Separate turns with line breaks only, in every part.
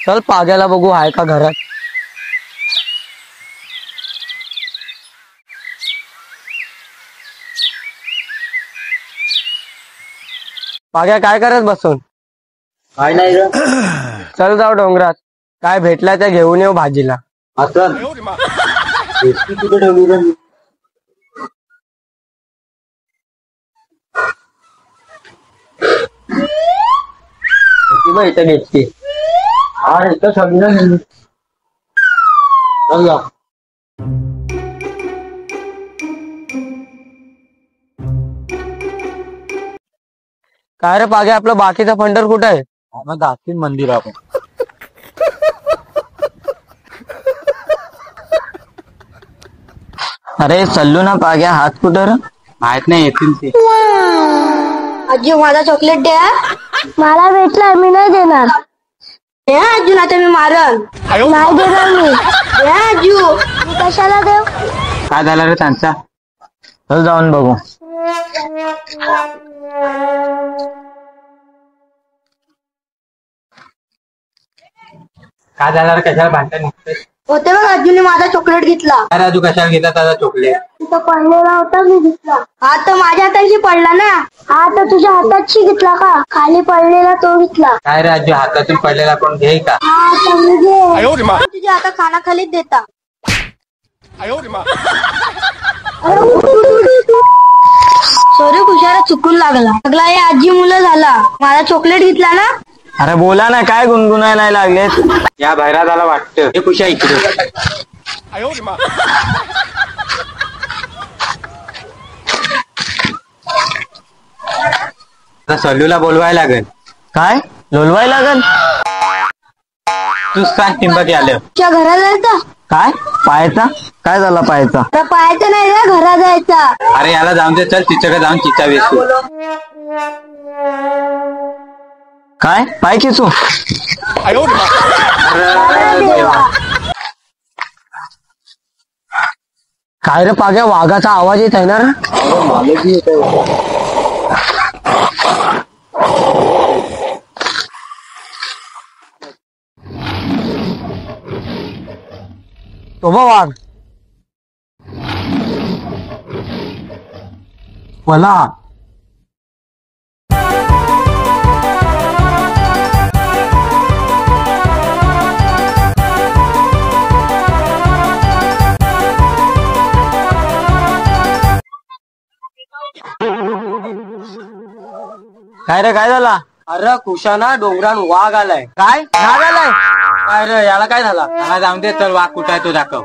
चल पाग्याला बघू आहे का घरात. पाग्या काय करत बसून.
काय नाही रे.
चल जाऊ डोंगरात, काय भेटला त्या घेऊन येऊ भाजीला.
असं कुठे ठेवली रे.
इथं भेटते.
हा इथं ठेवली. चल जा.
काय रे पाग्या आपलं बाकीचा फंडर कुठं आहे.
मग दाखवीन मंदिर आपण.
अरे चल्लू ना पाग्या, हात कुठं रे.
माहित नाही येतील ते.
आजी माझा चॉकलेट द्या. मला भेटला मी नाही देणार. द्या आजू आता मी मारल. नाही देणार मी. द्या आजू. मी कशाला देऊ.
काय झालं रे त्यांचा.
चल जाऊन बघू.
काय झालं रे, कशाला भांडण निघते.
होते बघ आजूने माझा चॉकलेट घेतला.
काय राजू कशाला घेतला त्याचा चॉकलेट.
तिथं पडलेला होता मी घेतला. हा तर माझ्या हाताशी पडला ना. हा तर तुझ्या हाताशी घेतला का. खाली पडलेला तो घेतला.
काय राजू हातातून पडलेला कोण घे का.
हा तर मी घे. तुझ्या हाता खानाखालीच देता. सॉरी खुशारा चुकून लागला हे आजी मुलं झाला. माझा चॉकलेट घेतला ना.
अरे बोला ना, काय गुणगुणाय नाही लागले.
या भैरादाला वाटतं हे कुशा इकडे. आता सल्लूला बोलवायला लागेल.
काय लोलवाय लागल.
तूच सांग टिंबक आलं.
तुझ्या घरात जायचा.
काय पायाचा काय झाला पायाचा.
तर पाहायचं नाही रे, घरात जायचा.
अरे याला जाऊन दे, चल तिच्याकडे जाऊन चिचा वेचू.
काय पाय खेचू. काय रे पाग्या, वाघाचा आवाज येत आहे ना रे. तो बघ वाघ. मला काय रे काय झाला. अरे कुशाना डोंगरान वाघ आलाय. काय नाग आलाय. काय रे याला काय झाला.
मला जाऊन दे, चल वाघ कुठं आहे तो दाखव.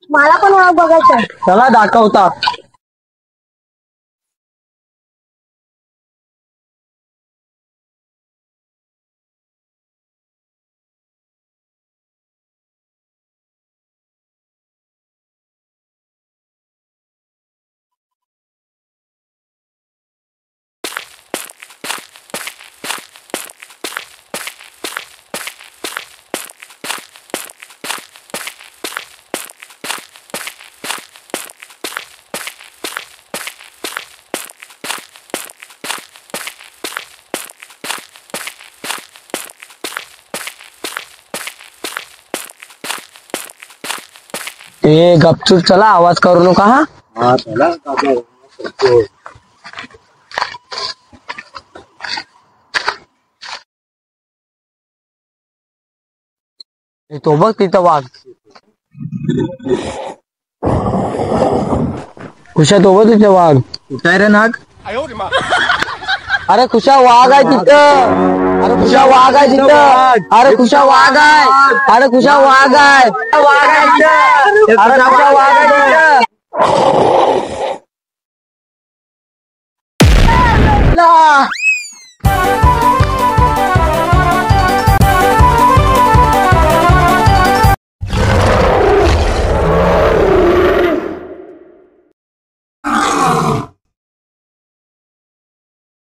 मला पण वाघ बघायचं.
चला दाखवता. ते गपचूप चला, आवाज करू नका. हा तो बघ तिथं वाघ. खुशा तो बघ तिथे वाघ.
कुठं आहे रे नाग.
अरे खुशा वाघ आहे तिथं. अरे खुशा वाघ आहे तिथं. अरे खुशा वाघ आहे. अरे खुशा वाघ आहे. वाघ आहे तिथं. अरे खुशा वाघ आहे तिथं.